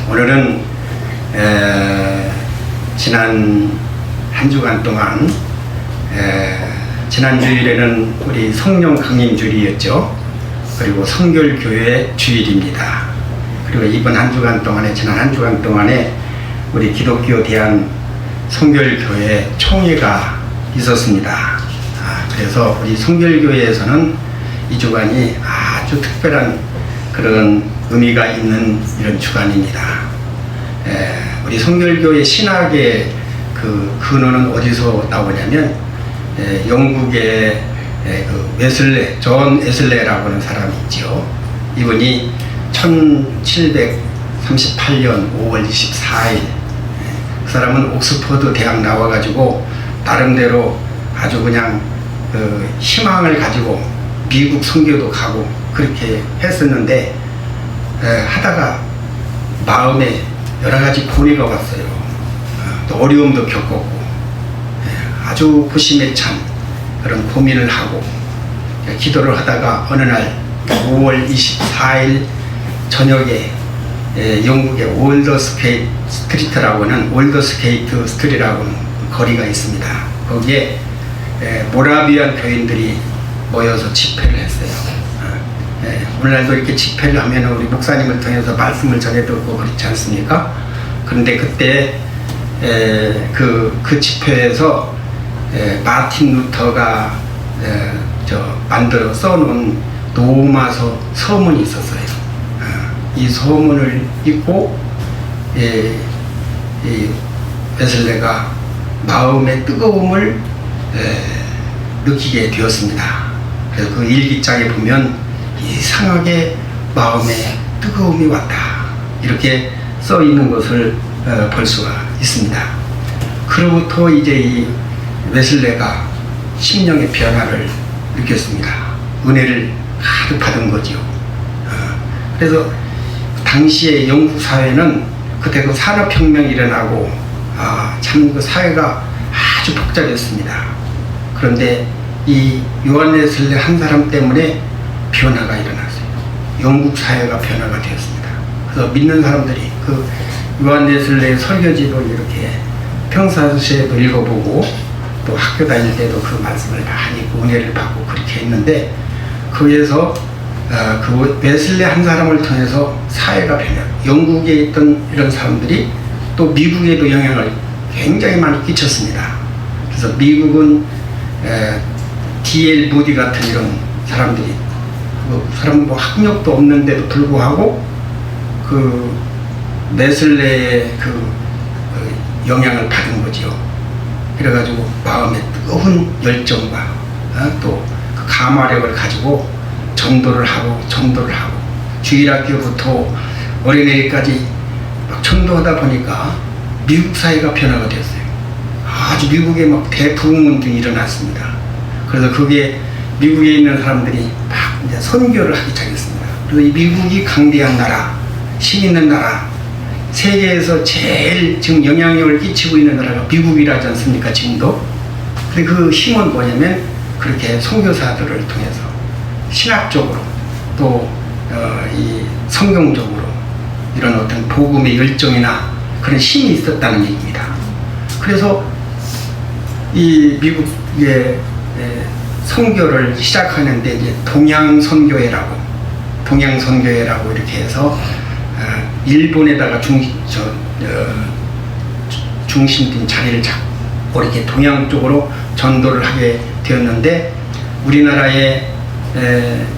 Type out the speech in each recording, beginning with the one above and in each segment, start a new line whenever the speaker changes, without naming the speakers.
오늘은 지난 한 주간 동안 지난 주일에는 우리 성령 강림 주일이었죠. 그리고 성결교회 주일입니다. 그리고 이번 한 주간 동안에 지난 한 주간 동안에 우리 기독교 대한 성결교회 총회가 있었습니다. 그래서 우리 성결교회에서는 이 주간이 아주 특별한 그런 의미가 있는 이런 주간입니다. 우리 성결교회 신학의 그 근원은 어디서 나오냐면 영국의 그 웨슬레, 존 웨슬레라고 하는 사람이 있죠. 이분이 1738년 5월 24일 그 사람은 옥스퍼드 대학 나와가지고 나름대로 아주 그냥 그 희망을 가지고 미국 선교도 가고 그렇게 했었는데 하다가 마음에 여러 가지 고뇌가 왔어요. 또 어려움도 겪었고 아주 고심에 찬 그런 고민을 하고 기도를 하다가 어느 날 5월 24일 저녁에 영국의 올더스케이트 스트리트라고 하는 올더스케이트 스트리트라고 하는 거리가 있습니다. 거기에 모라비안 교인들이 모여서 집회를 했어요. 오늘날도 이렇게 집회를 하면 우리 목사님을 통해서 말씀을 전해 듣고 그렇지 않습니까? 그런데 그때 그 집회에서 마틴 루터가 만들어 써놓은 로마서 서문이 있었어요. 이 서문을 읽고 이 웨슬레가 마음의 뜨거움을 느끼게 되었습니다. 그래서 그 일기장에 보면 이상하게 마음에 뜨거움이 왔다 이렇게 써 있는 것을 볼 수가 있습니다. 그로부터 이제 이 웨슬레가 심령의 변화를 느꼈습니다. 은혜를 가득 받은 거지요. 그래서 당시에 영국 사회는 그때 그 산업혁명이 일어나고 참 그 사회가 아주 복잡했습니다. 그런데 이 요한 웨슬레 한 사람 때문에 변화가 일어났어요. 영국 사회가 변화가 되었습니다. 그래서 믿는 사람들이 그 요한 웨슬레의 설교집을 이렇게 평상시에도 읽어보고 또 학교 다닐 때도 그 말씀을 많이 은혜를 받고 그렇게 했는데 거기에서 그 웨슬레 한 사람을 통해서 사회가 변해요. 영국에 있던 이런 사람들이 또 미국에도 영향을 굉장히 많이 끼쳤습니다. 그래서 미국은 D.L. 무디 같은 이런 사람들이 그 사람은 뭐 학력도 없는데도 불구하고 그 웨슬레의 그 영향을 받은 거지요. 그래가지고 마음에 뜨거운 열정과 또 그 감화력을 가지고 전도를 하고 주일학교부터 어린애까지 막 전도하다 보니까 미국 사회가 변화가 되었어요. 아주 미국에 막 대부흥운동이 일어났습니다. 그래서 그게 미국에 있는 사람들이 막 이제 선교를 하기 시작했습니다. 그래서 이 미국이 강대한 나라, 힘 있는 나라, 세계에서 제일 지금 영향력을 끼치고 있는 나라가 미국이라지 않습니까? 지금도. 근데 그 힘은 뭐냐면 그렇게 선교사들을 통해서 신학적으로 또 이 성경적으로 이런 어떤 복음의 열정이나 그런 힘이 있었다는 얘기입니다. 그래서 이 미국의 선교를 시작하는데 이제 동양선교회라고 이렇게 해서 일본에다가 중심된 자리를 잡고 이렇게 동양 쪽으로 전도를 하게 되었는데 우리나라의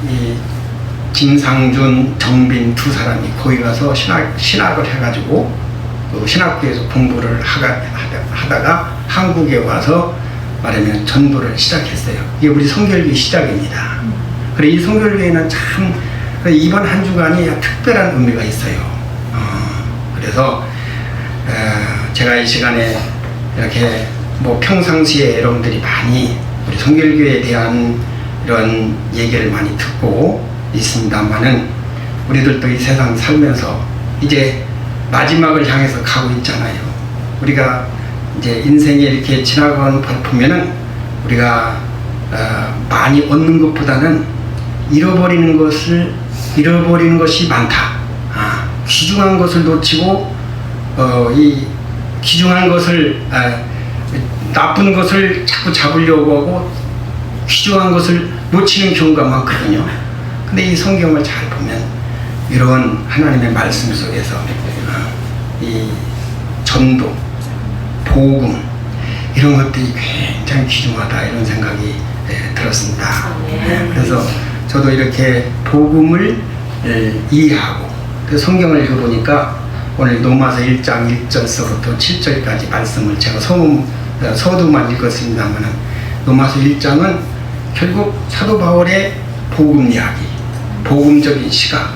이 김상준, 정빈 두 사람이 거기 가서 신학을 해가지고 그 신학교에서 공부를 하다가 한국에 와서 말하면 전도를 시작했어요. 이게 우리 성결교회 시작입니다. 그래서 이 성결교회는 참 이번 한 주간이 특별한 의미가 있어요. 그래서 제가 이 시간에 이렇게 뭐 평상시에 여러분들이 많이 우리 성결교회에 대한 이런 얘기를 많이 듣고 있습니다만은 우리들도 이 세상 살면서 이제 마지막을 향해서 가고 있잖아요. 우리가 이제 인생에 이렇게 지나가는 보면은 우리가 많이 얻는 것보다는 잃어버리는 것이 많다. 귀중한 것을 놓치고 이 귀중한 것을 나쁜 것을 자꾸 잡으려고 하고 귀중한 것을 놓치는 경우가 많거든요. 근데 이 성경을 잘 보면 이런 하나님의 말씀 속에서 이 전도, 복음 이런 것들이 굉장히 귀중하다 이런 생각이 들었습니다. 그래서 저도 이렇게 복음을 이해하고 성경을 읽어보니까 오늘 로마서 1장 1절서부터 7절까지 말씀을 제가 서두만 읽었습니다만 로마서 1장은 결국 사도 바울의 복음 이야기, 복음적인 시각.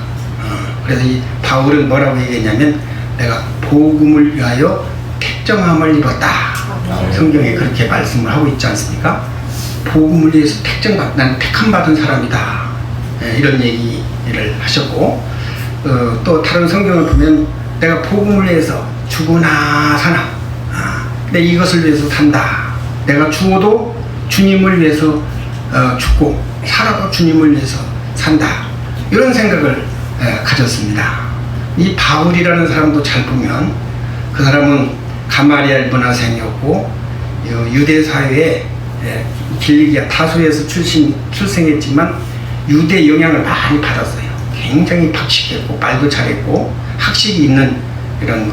그래서 이 바울은 뭐라고 얘기했냐면 내가 복음을 위하여 택정함을 입었다. 성경에 그렇게 말씀을 하고 있지 않습니까? 복음을 위해서 나는 택함 받은 사람이다. 이런 얘기를 하셨고 또 다른 성경을 보면 내가 복음을 위해서 죽으나 사나 근데 이것을 위해서 산다. 내가 죽어도 주님을 위해서 죽고 살아도 주님을 위해서 산다. 이런 생각을 가졌습니다. 이 바울이라는 사람도 잘 보면 그 사람은 가마리엘 문화생이었고 유대 사회에 길리기아 타소에서 출생했지만 유대 영향을 많이 받았어요. 굉장히 박식했고 말도 잘했고 학식이 있는 이런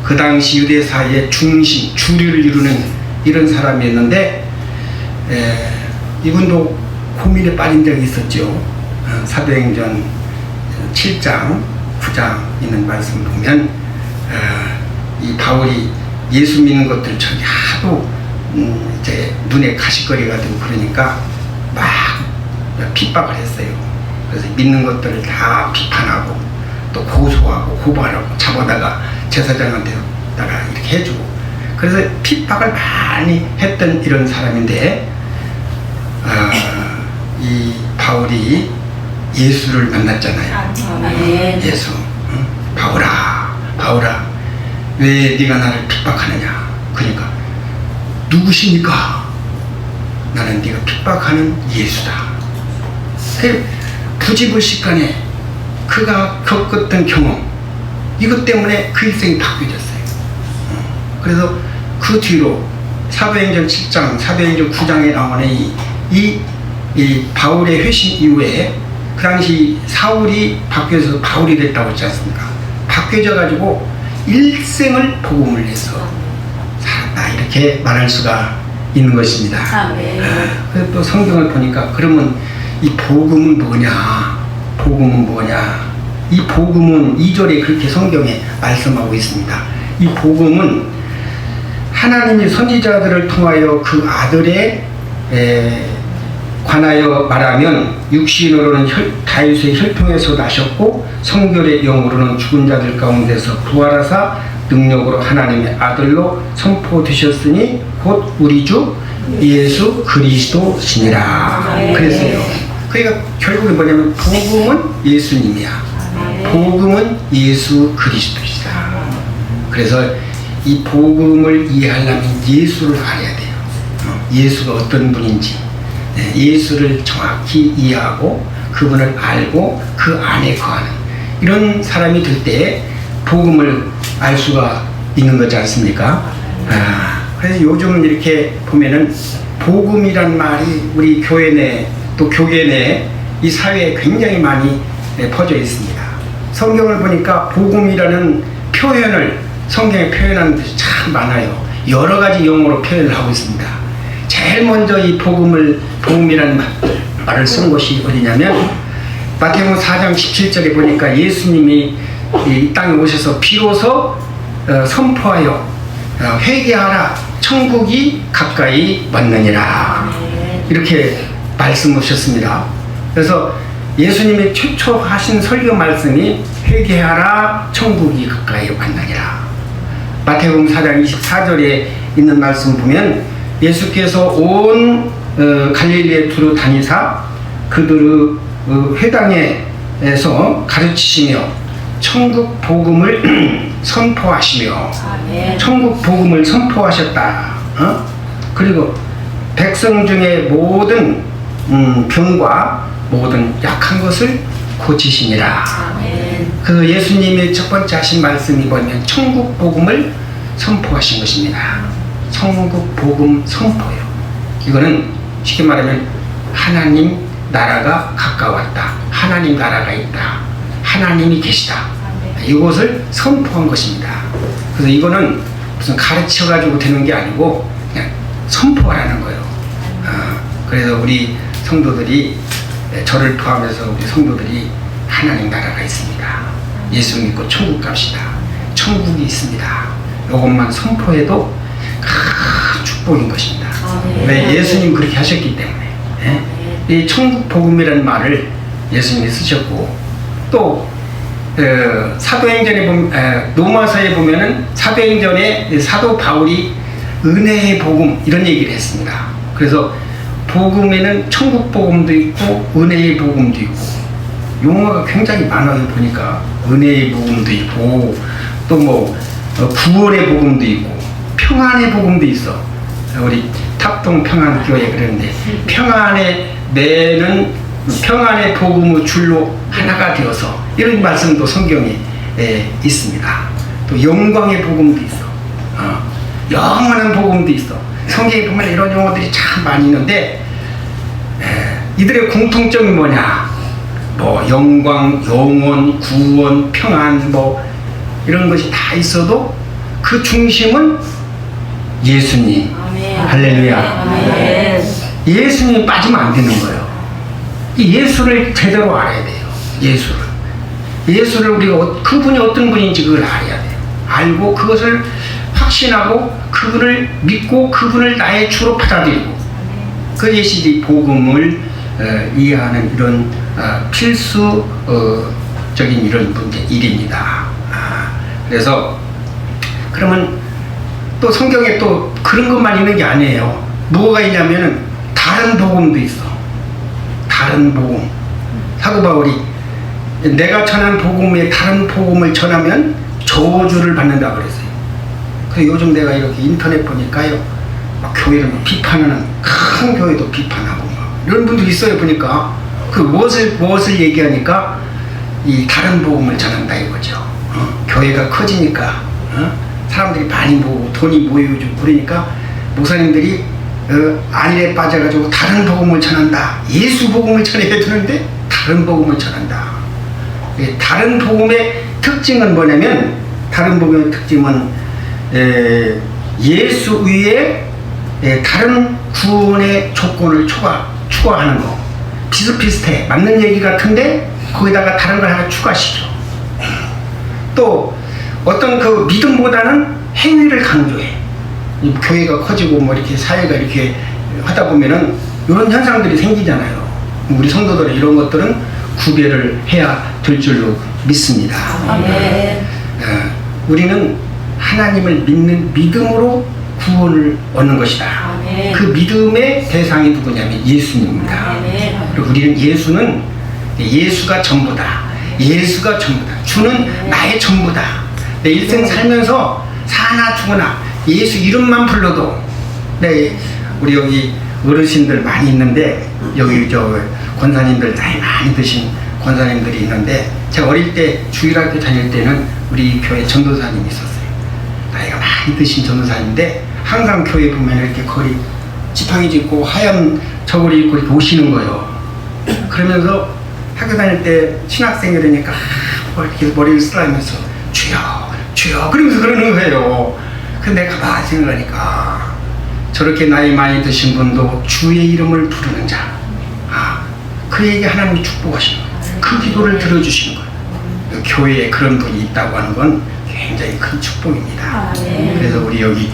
그 당시 유대 사회의 중심, 주류를 이루는 이런 사람이었는데 이분도 고민에 빠진 적이 있었죠. 사도행전 7장, 9장 있는 말씀 보면 이 바울이 예수 믿는 것들 저기 하도 이제 눈에 가시거리가 되고 그러니까 막 핍박을 했어요. 그래서 믿는 것들을 다 비판하고 또 고소하고 고발하고 잡아다가 제사장한테다가 이렇게 해주고 그래서 핍박을 많이 했던 이런 사람인데 이 바울이 예수를 만났잖아요. 예수. 바울아 왜 네가 나를 핍박하느냐. 그러니까 누구십니까? 나는 네가 핍박하는 예수다. 부지불식간에 그가 겪었던 경험 이것 때문에 그 일생이 바뀌어졌어요. 그래서 그 뒤로 사도행전 7장, 사도행전 9장에 나오는 이 바울의 회심 이후에 그 당시 사울이 바뀌어서 바울이 됐다고 했지 않습니까? 바뀌어져 가지고 일생을 복음을 위해서 살았다 이렇게 말할 수가 있는 것입니다. 그래서 또 성경을 보니까 그러면 이 복음은 뭐냐? 복음은 뭐냐? 이 복음은 2절에 그렇게 성경에 말씀하고 있습니다. 이 복음은 하나님이 선지자들을 통하여 그 아들에 관하여 말하면 육신으로는 다윗의 혈통에서 나셨고 성결의 영으로는 죽은 자들 가운데서 부활하사 능력으로 하나님의 아들로 선포되셨으니 곧 우리 주 예수 그리스도시니라 그랬어요. 그러니까 결국에 뭐냐면 복음은 예수님이야. 복음은 예수 그리스도시다. 그래서 이 복음을 이해하려면 예수를 알아야 돼요. 예수가 어떤 분인지 예수를 정확히 이해하고 그분을 알고 그 안에 거하는 이런 사람이 될 때 복음을 알 수가 있는 거지 않습니까? 그래서 요즘 이렇게 보면은 복음이란 말이 우리 교회 내 또 교계 내 이 사회에 굉장히 많이 퍼져 있습니다. 성경을 보니까 복음이라는 표현을 성경에 표현하는 것이 참 많아요. 여러 가지 용어로 표현을 하고 있습니다. 제일 먼저 이 복음이라는 말을 쓴 곳이 어디냐면 마태복음 4장 17절에 보니까 예수님이 이 땅에 오셔서 비로소 선포하여 회개하라 천국이 가까이 왔느니라 이렇게 말씀하셨습니다. 그래서 예수님이 최초 하신 설교 말씀이 회개하라 천국이 가까이 왔느니라. 마태복음 4장 24절에 있는 말씀 보면 예수께서 온 갈릴리에 두루 다니사 그들의 회당에서 가르치시며 천국 복음을 선포하시며 천국 복음을 선포하셨다. 그리고 백성 중에 모든 병과 모든 약한 것을 고치시니라. 그래서 예수님이 첫 번째 하신 말씀이 뭐냐면 천국 복음을 선포하신 것입니다. 천국 복음 선포요. 이거는 쉽게 말하면 하나님 나라가 가까웠다. 하나님 나라가 있다. 하나님이 계시다. 이것을 선포한 것입니다. 그래서 이거는 무슨 가르쳐가지고 되는 게 아니고 그냥 선포하라는 거예요. 그래서 우리 성도들이, 저를 포함해서 우리 성도들이 하나님 나라가 있습니다. 예수 믿고 천국 갑시다. 천국이 있습니다. 이것만 선포해도 큰 축복인 것입니다. 왜? 예수님 그렇게 하셨기 때문에. 이 천국 복음이라는 말을 예수님이 쓰셨고, 또 사도행전에 보면, 로마서에 보면은 사도행전에 사도 바울이 은혜의 복음 이런 얘기를 했습니다. 그래서 복음에는 천국 복음도 있고 은혜의 복음도 있고, 용어가 굉장히 많아요. 보니까 은혜의 복음도 있고, 또 뭐 구원의 복음도 있고, 평안의 복음도 있어. 우리 탑동 평안교회 그러는데, 평안의 매는 평안의 복음의 줄로 하나가 되어서, 이런 말씀도 성경에 있습니다. 또 영광의 복음도 있어. 영원한 복음도 있어. 성경에 보면 이런 용어들이 참 많이 있는데, 이들의 공통점이 뭐냐? 뭐 영광, 영원, 구원, 평안, 뭐 이런 것이 다 있어도 그 중심은 예수님. 아멘. 할렐루야. 아멘. 예수님이 빠지면 안 되는 거예요. 이 예수를 제대로 알아야 돼요. 예수를 우리가 그분이 어떤 분인지 그걸 알아야 돼요. 알고 그것을 확신하고 그분을 믿고 그분을 나의 주로 받아들이고, 그것이 복음을 이해하는 이런 필수적인 이런 일입니다. 그래서 그러면 또 성경에 또 그런 것만 있는 게 아니에요. 뭐가 있냐면은 다른 복음도 있어. 다른 복음. 사도 바울이 내가 전한 복음에 다른 복음을 전하면 저주를 받는다고 그랬어요. 그래서 요즘 내가 이렇게 인터넷 보니까요, 막 교회를 비판하는, 큰 교회도 비판하고 막 이런 분도 있어요. 보니까 그 무엇을 얘기하니까 이 다른 복음을 전한다 이거죠. 교회가 커지니까 사람들이 많이 모으고 돈이 모여주고 그러니까 목사님들이 안일에 빠져가지고 다른 복음을 전한다. 예수 복음을 전해야 되는데 다른 복음을 전한다. 다른 복음의 특징은 뭐냐면, 다른 복음의 특징은 예수 위에 다른 구원의 조건을 추가하는 거. 비슷비슷해. 맞는 얘기 같은데 거기다가 다른 걸 하나 추가시켜. 또 어떤 그 믿음보다는 행위를 강조해. 교회가 커지고 뭐 이렇게 사회가 이렇게 하다 보면은 이런 현상들이 생기잖아요. 우리 성도들은 이런 것들은 구별을 해야 될 줄로 믿습니다. 우리는 하나님을 믿는 믿음으로 구원을 얻는 것이다. 그 믿음의 대상이 누구냐면 예수님입니다. 그리고 우리는 예수가 전부다. 예수가 전부다. 주는 나의 전부다. 내 일생 살면서 사나 죽으나 예수 이름만 불러도, 우리 여기 어르신들 많이 있는데, 여기 저 권사님들 나이 많이 드신 권사님들이 있는데, 제가 어릴 때 주일학교 다닐 때는 우리 교회 전도사님이 있었어요. 나이가 많이 드신 전도사님인데 항상 교회 보면 이렇게 거리 지팡이 짚고 하얀 저고리 입고 이렇게 오시는 거예요. 그러면서 학교 다닐 때 신학생이라니까 이렇게 머리를 쓰라면서 주여 주여 그러면서 그러는 거예요. 근데 내가 가만히 생각하니까 저렇게 나이 많이 드신 분도 주의 이름을 부르는 자, 그에게 하나님이 축복하시는 거예요. 그 기도를 들어주시는 거예요. 교회에 그런 분이 있다고 하는 건 굉장히 큰 축복입니다. 그래서 우리 여기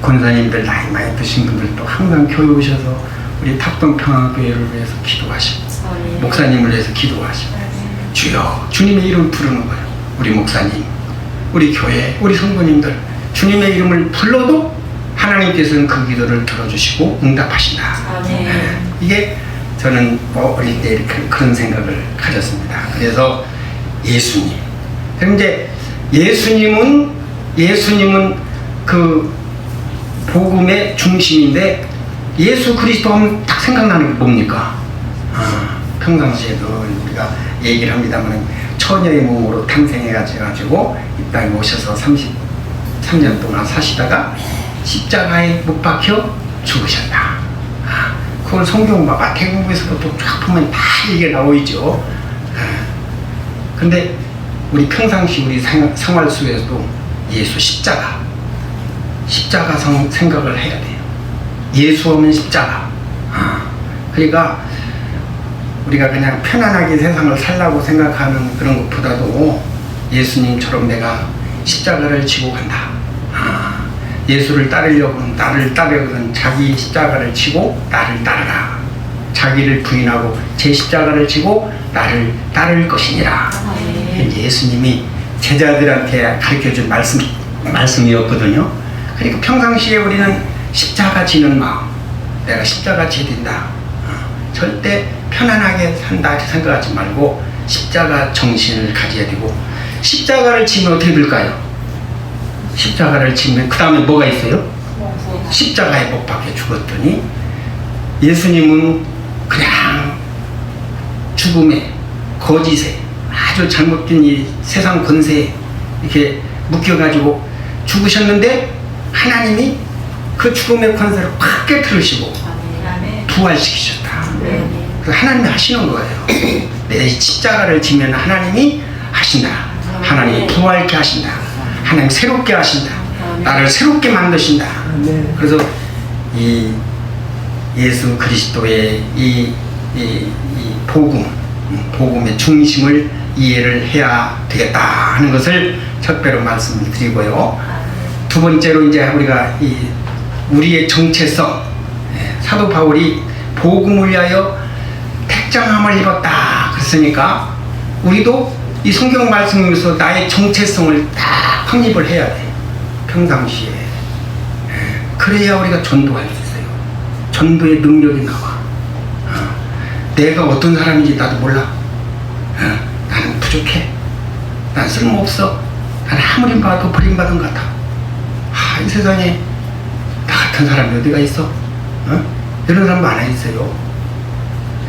권사님들 나이 많이 드신 분들도 항상 교회 오셔서 우리 탑동평화교회를 위해서 기도하시고, 목사님을 위해서 기도하시고, 주여 주님의 이름 부르는 거예요. 우리 목사님, 우리 교회, 우리 성도님들 주님의 이름을 불러도 하나님께서는 그 기도를 들어주시고 응답하신다. 이게 저는 어릴 때 이렇게 그런 생각을 가졌습니다. 그래서 예수님. 그럼 이제 예수님은 그 복음의 중심인데, 예수 그리스도 하면 딱 생각나는 게 뭡니까? 평상시에도 우리가 얘기를 합니다만 처녀의 몸으로 탄생해가지고 이 땅에 오셔서 33년 동안 사시다가 십자가에 못 박혀 죽으셨다. 그걸 성경 마태복음에서부터 쫙 보면 다 이게 나오죠. 근데 우리 평상시 우리 생활 속에서도 예수 십자가 생각을 해야 돼요. 예수 없는 십자가. 그러니까 우리가 그냥 편안하게 세상을 살라고 생각하는 그런 것보다도 예수님처럼 내가 십자가를 지고 간다. 예수를 따르려고는 나를 따르거든 자기 십자가를 지고 나를 따르라. 자기를 부인하고 제 십자가를 지고 나를 따를 것이니라. 예수님이 제자들한테 가르쳐준 말씀이었거든요. 그러니까 평상시에 우리는 십자가 지는 마음, 내가 십자가 지야 된다. 절대 편안하게 산다 이렇게 생각하지 말고 십자가 정신을 가져야 되고, 십자가를 지면 어떻게 될까요? 십자가를 지면 그 다음에 뭐가 있어요? 십자가에 못 박혀 죽었더니 예수님은 그냥 죽음에 거짓에 아주 잘못된 이 세상 권세에 이렇게 묶여가지고 죽으셨는데 하나님이 그 죽음의 권세를 확 깨트리시고 부활시키셨다. 그래서 하나님이 하시는 거예요. 내 십자가를 지면 하나님이 하신다. 하나님이 부활케 하신다. 하나님 새롭게 하신다. 나를 새롭게 만드신다. 그래서 이 예수 그리스도의 이 복음의 중심을 이해를 해야 되겠다 하는 것을 첫배로 말씀을 드리고요. 두 번째로 이제 우리가 우리의 정체성, 사도 바울이 복음을 위하여 택정함을 입었다 그랬으니까 우리도 이 성경 말씀에서 나의 정체성을 다 확립을 해야 돼. 평상시에. 그래야 우리가 전도할 수 있어요. 전도의 능력이 나와. 내가 어떤 사람인지 나도 몰라. 나는 부족해. 난 쓸모없어. 난 아무리 봐도 버림받은 것 같아. 이 세상에 나 같은 사람이 어디가 있어? 이런 사람 많아 있어요.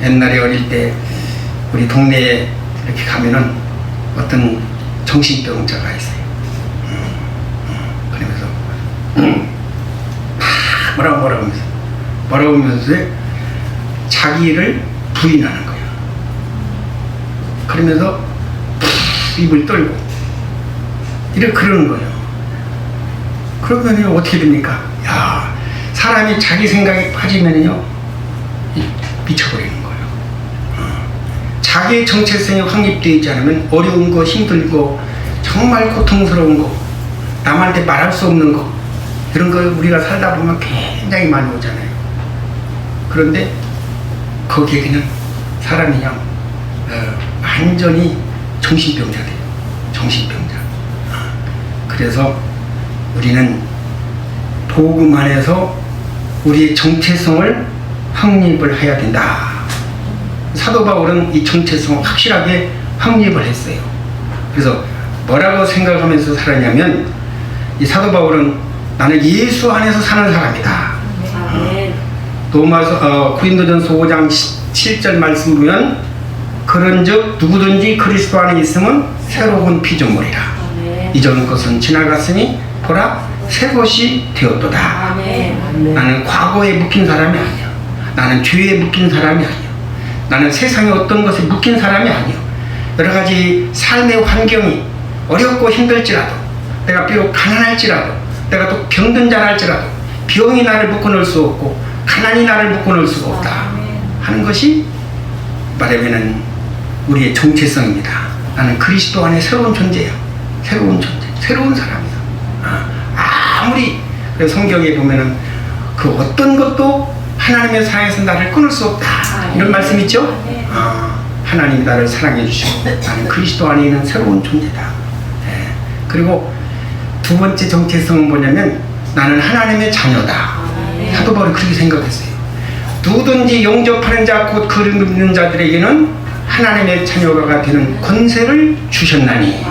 옛날에 어릴 때 우리 동네에 이렇게 가면은 어떤 정신병자가 있어요. 그러면서 뭐라고 하면서 자기를 부인하는 거예요. 그러면서 입을 떨고 이렇게 그러는 거예요. 그러면 어떻게 됩니까? 사람이 자기 생각에 빠지면요 미쳐버리는 거예요. 자기의 정체성이 확립되지 않으면 어려운 거, 힘들고 정말 고통스러운 거, 남한테 말할 수 없는 거, 이런 거 우리가 살다 보면 굉장히 많이 오잖아요. 그런데 거기에 그냥 사람이 그냥 완전히 정신병자 돼요. 정신병자. 그래서 우리는 복음 안에서 우리의 정체성을 확립을 해야 된다. 사도 바울은 이 정체성을 확실하게 확립을 했어요. 그래서 뭐라고 생각하면서 살았냐면, 이 사도 바울은 나는 예수 안에서 사는 사람이다. 고린도전서 5장 7절 말씀 보면, 그런즉 누구든지 그리스도 안에 있으면 새로운 피조물이라. 이전 것은 지나갔으니 보라 새 것이 되었도다. 나는 과거에 묶인 사람이 아니야. 나는 죄에 묶인 사람이 아니야. 나는 세상의 어떤 것에 묶인 사람이 아니야. 여러 가지 삶의 환경이 어렵고 힘들지라도, 내가 비록 가난할지라도, 내가 또 병든 자랄지라도 병이 나를 묶어놓을 수 없고 가난이 나를 묶어놓을 수가 없다 하는 것이 말하면은 우리의 정체성입니다. 나는 그리스도 안에 새로운 존재야. 새로운 존재, 새로운 사람이다. 아무리 성경에 보면은 그 어떤 것도 하나님의 사랑에서 나를 끊을 수 없다 이런 말씀 있죠? 하나님이 나를 사랑해 주시고 나는 그리스도 안에 있는 새로운 존재다. 그리고 두 번째 정체성은 뭐냐면 나는 하나님의 자녀다. 사도 바울이 그렇게 생각했어요. 누구든지 영접하는 자 곧 그를 믿는 자들에게는 하나님의 자녀가 되는 권세를 주셨나니.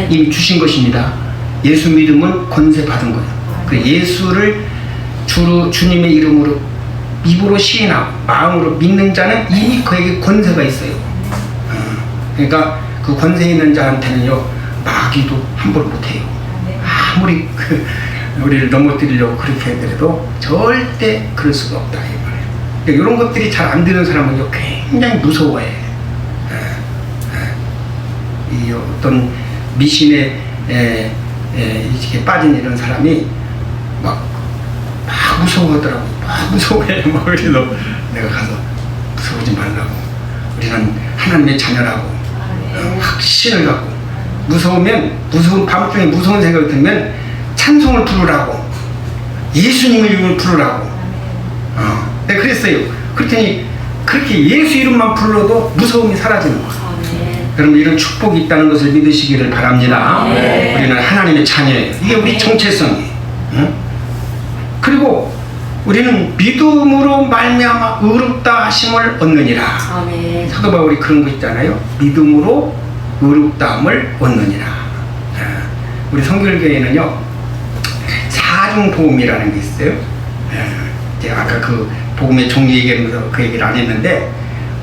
이미 주신 것입니다. 예수 믿으면 권세 받은 거예요. 그 예수를 주님의 이름으로 입으로 시인하고 마음으로 믿는 자는 이미 그에게 권세가 있어요. 그러니까 그 권세 있는 자한테는요 마귀도 함부로 못해요. 아무리 우리를 넘어뜨리려고 그렇게 하더라도 절대 그럴 수가 없다 이 말이에요. 그러니까 이런 것들이 잘 안 되는 사람은요 굉장히 무서워해. 이 어떤 미신에 이렇게 빠진 이런 사람이 막 무서워하더라고. 무서워해. 그래도 내가 가서 무서워하지 말라고. 우리는 하나님의 자녀라고. 확신을 갖고. 무서운 밤중에 무서운 생각이 들면 찬송을 부르라고. 예수님의 이름을 부르라고. 내가 그랬어요. 그랬더니 그렇게 예수 이름만 불러도 무서움이 사라지는 거예요. 여러분 이런 축복이 있다는 것을 믿으시기를 바랍니다. 우리는 하나님의 자녀예요. 이게 우리 정체성이에요. 그리고 우리는 믿음으로 말미암아 의롭다 하심을 얻느니라. 사도 바울이 그런 거 있잖아요. 믿음으로 의롭다함을 얻느니라. 우리 성결교회는요 사중복음이라는 게 있어요. 제가 아까 그 복음의 종류 얘기하면서 그 얘기를 안 했는데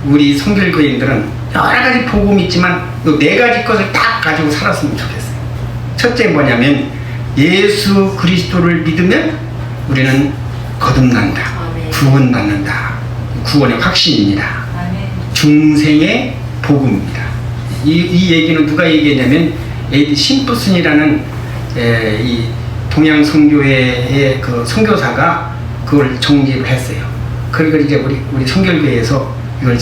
우리 성결교회인들은 여러 가지 복음이 있지만 이 네 가지 것을 딱 가지고 살았으면 좋겠어요. 첫째 뭐냐면 예수 그리스도를 믿으면 우리는 거듭난다. 구원받는다. 구원의 확신입니다. 중생의 복음입니다. 이 얘기는 누가 얘기했냐면 에이디 심프슨이라는 이 동양 선교회의 그 선교사가 그걸 정리를 했어요. 그리고 이제 우리 선결교회에서 이걸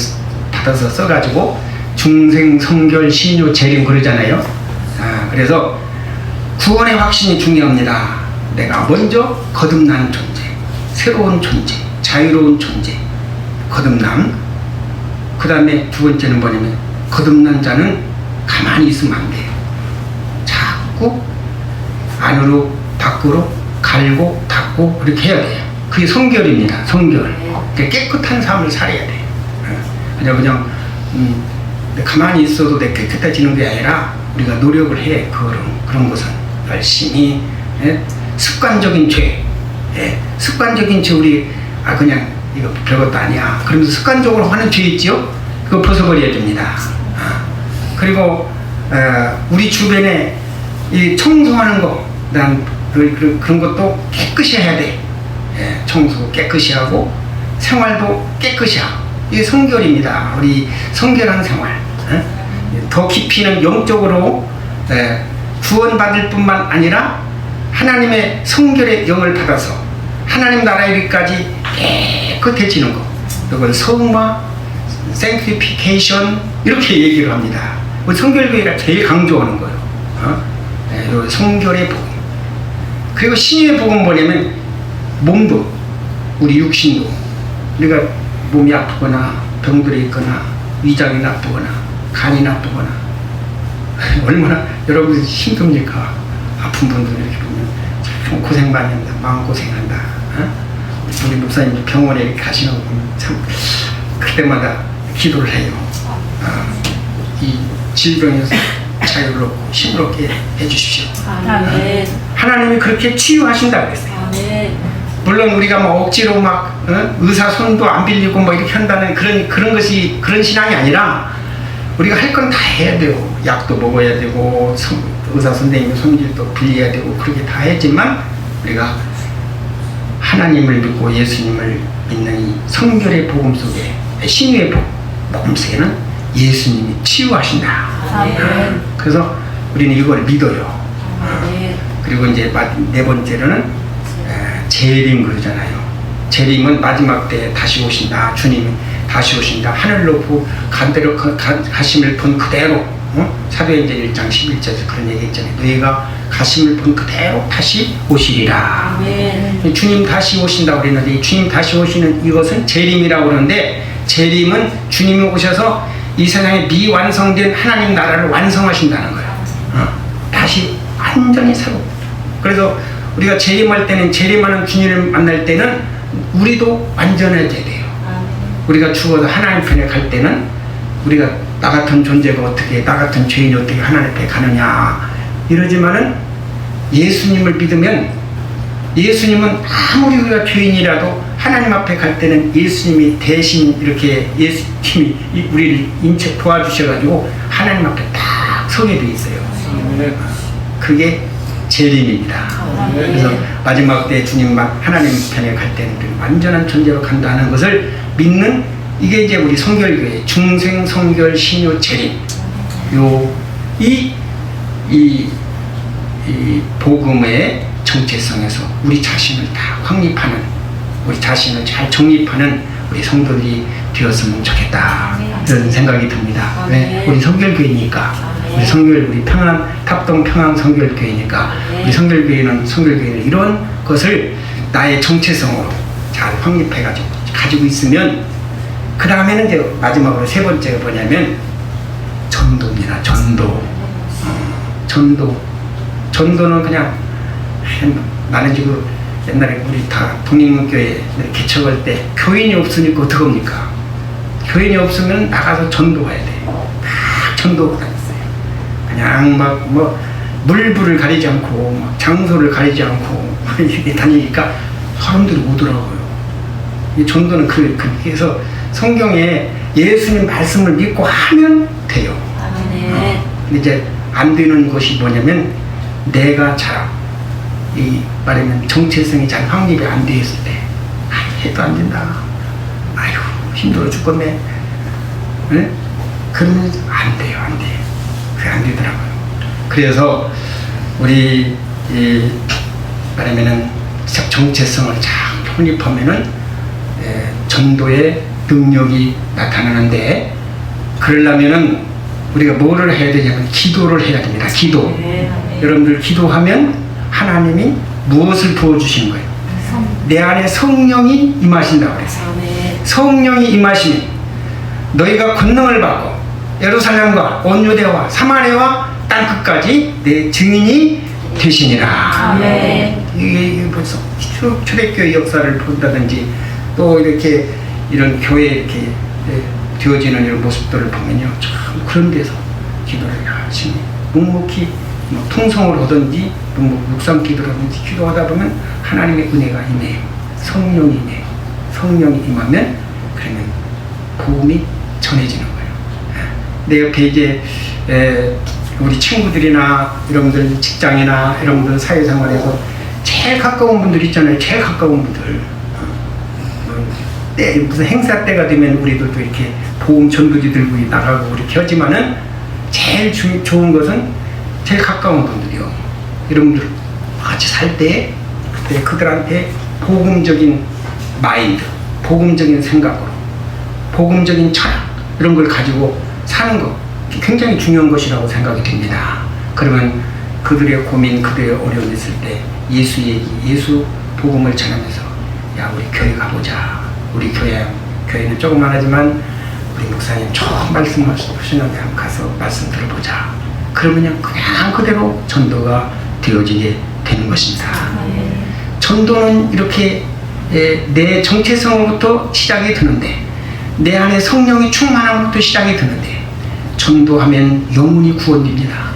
받아서 써가지고 중생 성결 신유 재림 그러잖아요. 그래서 구원의 확신이 중요합니다. 내가 먼저 거듭난 존재, 새로운 존재, 자유로운 존재, 거듭남. 그 다음에 두 번째는 뭐냐면 거듭난 자는 가만히 있으면 안 돼요. 자꾸 안으로 밖으로 갈고 닦고 그렇게 해야 돼요. 그게 성결입니다. 성결. 깨끗한 삶을 살아야 돼요. 그냥 가만히 있어도 내 깨끗해지는 게 아니라 우리가 노력을 해. 그런 것은 열심히 습관적인 죄, 습관적인 죄 우리 그냥 이거 별것도 아니야. 그러면서 습관적으로 하는 죄 있죠? 그거 벗어버려야 됩니다. 그리고 우리 주변에 이 청소하는 거, 그런 것도 깨끗이 해야 돼. 청소 깨끗이 하고 생활도 깨끗이 하고 이게 성결입니다. 우리 성결한 생활. 더 깊이는 영적으로 구원받을 뿐만 아니라 하나님의 성결의 영을 받아서 하나님 나라 이르기까지 깨끗해지는 것. 이걸 성화, sanctification 이렇게 얘기를 합니다. 우리 성결교회가 제일 강조하는 거예요. 성결의 복음. 그리고 신유의 복음 뭐냐면 몸도 우리 육신도 우리가 몸이 아프거나 병들어 있거나 위장이 나쁘거나 간이 나쁘거나 얼마나 여러분이 힘듭니까? 아픈 분들 이렇게 보면 참 고생 많이 한다. 마음고생한다. 우리 목사님 병원에 이렇게 가시는 거 보면 참 그때마다 기도를 해요. 이 질병에서 자유를 얻고 힘을 얻게 해주십시오. 하나님이 그렇게 치유하신다 그랬어요. 물론 우리가 뭐 억지로 막 의사 손도 안 빌리고 뭐 이렇게 한다는 그런 신앙이 아니라 우리가 할 건 다 해야 돼요. 약도 먹어야 되고 의사 선생님 손질도 빌려야 되고 그렇게 다 했지만 우리가 하나님을 믿고 예수님을 믿는 이 성결의 복음 속에 신유의 복음 속에는 예수님이 치유하신다. 그래서 우리는 이걸 믿어요. 그리고 이제 네 번째로는 재림 그러잖아요. 재림은 마지막 때에 다시 오신다. 주님이 다시 오신다. 하늘로 가심을 본 그대로 사도행전 1장 11절에서 그런 얘기 있잖아요. 너희가 가심을 본 그대로 다시 오시리라. 주님 다시 오신다고 그랬는데 이 주님 다시 오시는 이것은 재림이라고 그러는데 재림은 주님이 오셔서 이 세상에 미완성된 하나님 나라를 완성하신다는 거예요. 다시 완전히 새로. 그래서 우리가 재림할 때는 재림하는 주님을 만날 때는 우리도 완전해져야 돼요. 우리가 죽어서 하나님 편에 갈 때는 우리가 나 같은 존재가 어떻게 나 같은 죄인이 어떻게 하나님 앞에 가느냐 이러지만은 예수님을 믿으면 예수님은 아무리 우리가 죄인이라도 하나님 앞에 갈 때는 예수님이 대신 이렇게 예수님이 우리를 인체 도와주셔가지고 하나님 앞에 다 소개되어 있어요. 그게 재림입니다. 그래서 마지막 때 주님 하나님 편에 갈 때는 완전한 존재로 간다는 것을 믿는, 이게 이제 우리 성결교회 중생 성결 신유 재림, 이 복음의 정체성에서 우리 자신을 다 확립하는, 우리 자신을 잘 정립하는 우리 성도들이 되었으면 좋겠다, 이런 생각이 듭니다. 왜? 우리 성결교회니까, 우리 탑동 평안 성결교회니까, 우리 성결교회는 이런 것을 나의 정체성으로 잘 확립해가지고 가지고 있으면, 그 다음에는 이제 마지막으로 세 번째가 뭐냐면 전도입니다. 전도는 그냥, 나는 지금 옛날에 우리 다 독립문교회 개척할 때 교인이 없으니까 어떡합니까? 교인이 없으면 나가서 전도해야 돼. 막 전도하고 다녔어요. 그냥 막 물불을 가리지 않고 장소를 가리지 않고 이렇게 다니니까 사람들이 오더라고요. 이 전도는 그래서 성경에 예수님 말씀을 믿고 하면 돼요. 근데 이제 안 되는 것이 뭐냐면, 내가 이 말하면 정체성이 잘 확립이 안 되어 있을 때, 해도 안 된다, 아유 힘들어 죽겠네, 네? 그러면 안 돼요. 그게 안 되더라고요. 그래서 우리 말하면은 정체성을 잘 확립하면은 전도의 능력이 나타나는데, 그러려면은 우리가 뭐를 해야 되냐면 기도를 해야 됩니다. 기도. 여러분들 기도하면 하나님이 무엇을 부어주시는 거예요? 내 안에 성령이 임하신다고 그랬어요. 성령이 임하시면 너희가 권능을 받고 예루살렘과 온 유대와 사마리아와 땅끝까지 내 증인이 되시니라. 이게 벌써 초대교회 역사를 본다든지, 또 이렇게 이런 교회 이렇게 되어지는 이런 모습들을 보면요, 참 그런 데서 기도를 열심히 묵묵히 통성을 하든지 묵상 기도를 하든지 기도하다 보면 하나님의 은혜가 임해요. 성령이 임해요. 성령이 임하면 그러면 복음이 전해지는 거예요. 내 옆에 이제 우리 친구들이나 여러분들 직장이나 여러분들 사회생활에서 제일 가까운 분들 있잖아요. 제일 가까운 분들. 무슨 행사 때가 되면 우리들도 이렇게 보험 전도지 들고 나가고 이렇게 하지만은 제일 좋은 것은 제일 가까운 분들이요. 여러분들 같이 살 때 그때 그들한테 복음적인 마인드, 복음적인 생각으로, 복음적인 철학, 이런 걸 가지고 사는 것 굉장히 중요한 것이라고 생각이 됩니다. 그러면 그들의 고민, 그들의 어려움이 있을 때 예수 얘기, 예수 복음을 전하면서, 야 우리 교회 가보자. 우리 교회는 조그만하지만 우리 목사님 좋은 말씀하시는데 한번 가서 말씀 들어보자. 그러면 그냥 그대로 전도가 되어지게 되는 것입니다. 전도는 이렇게 내 정체성으로부터 시작이 되는데, 내 안에 성령이 충만함으로부터 시작이 되는데, 전도하면 영혼이 구원됩니다.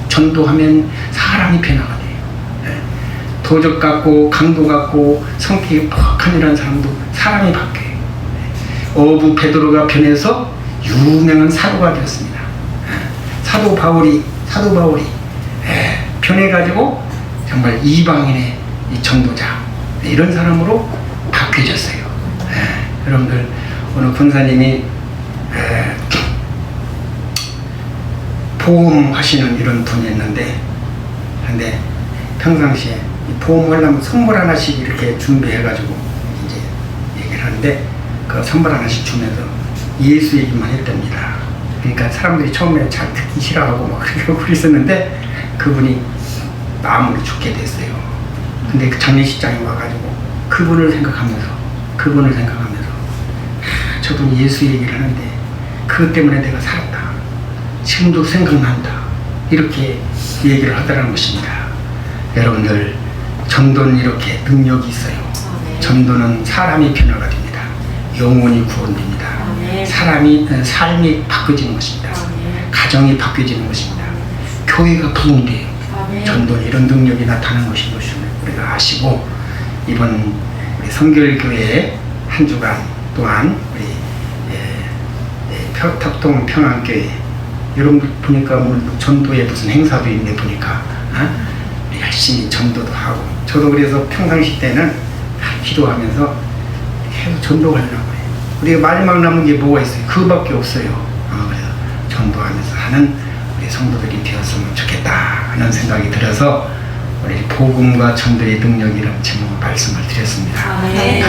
전도하면 사람이 변화가 돼요. 도적 같고 강도 같고 성격이 포악한 이런 사람도 사람이 바뀌어요. 어부 베드로가 변해서 유명한 사도가 되었습니다. 사도 바울이 변해가지고 정말 이방인의 이 전도자, 이런 사람으로 바뀌어졌어요. 여러분들 오늘 권사님이 보험하시는 이런 분이었는데, 근데 평상시에 보험하려면 선물 하나씩 이렇게 준비해가지고 이제 얘기를 하는데, 그 선물 하나씩 주면서 예수 얘기만 했답니다. 그러니까 사람들이 처음에 잘 듣기 싫어하고 막 그랬었는데, 그분이 마음으로 죽게 됐어요. 근데 그 장례식장에 와가지고 그분을 생각하면서 저분이 예수 얘기를 하는데, 그것 때문에 내가 살았다, 지금도 생각난다, 이렇게 얘기를 하더라는 것입니다. 여러분들, 전도는 이렇게 능력이 있어요. 전도는 사람이 변화가 됩니다. 영혼이 구원됩니다. 삶이 바뀌어지는 것입니다. 가정이 바뀌어지는 것입니다. 교회가 부흥돼요. 전도는 이런 능력이 나타나는 것인 것을 우리가 아시고, 이번 우리 성결교회 한 주간 동안 우리 탑동 평안교회 여러분 보니까 뭐 전도에 무슨 행사도 있네 보니까 열심히 전도도 하고 저도 그래서 평상시 때는 기도하면서 계속 전도하려고 해요. 우리가 마지막 남은 게 뭐가 있어요? 그거밖에 없어요. 그래서 전도하면서 하는 우리 성도들이 되었으면 좋겠다 하는 생각이 들어서 우리 복음과 전도의 능력이라는 제목으로 말씀을 드렸습니다.
네.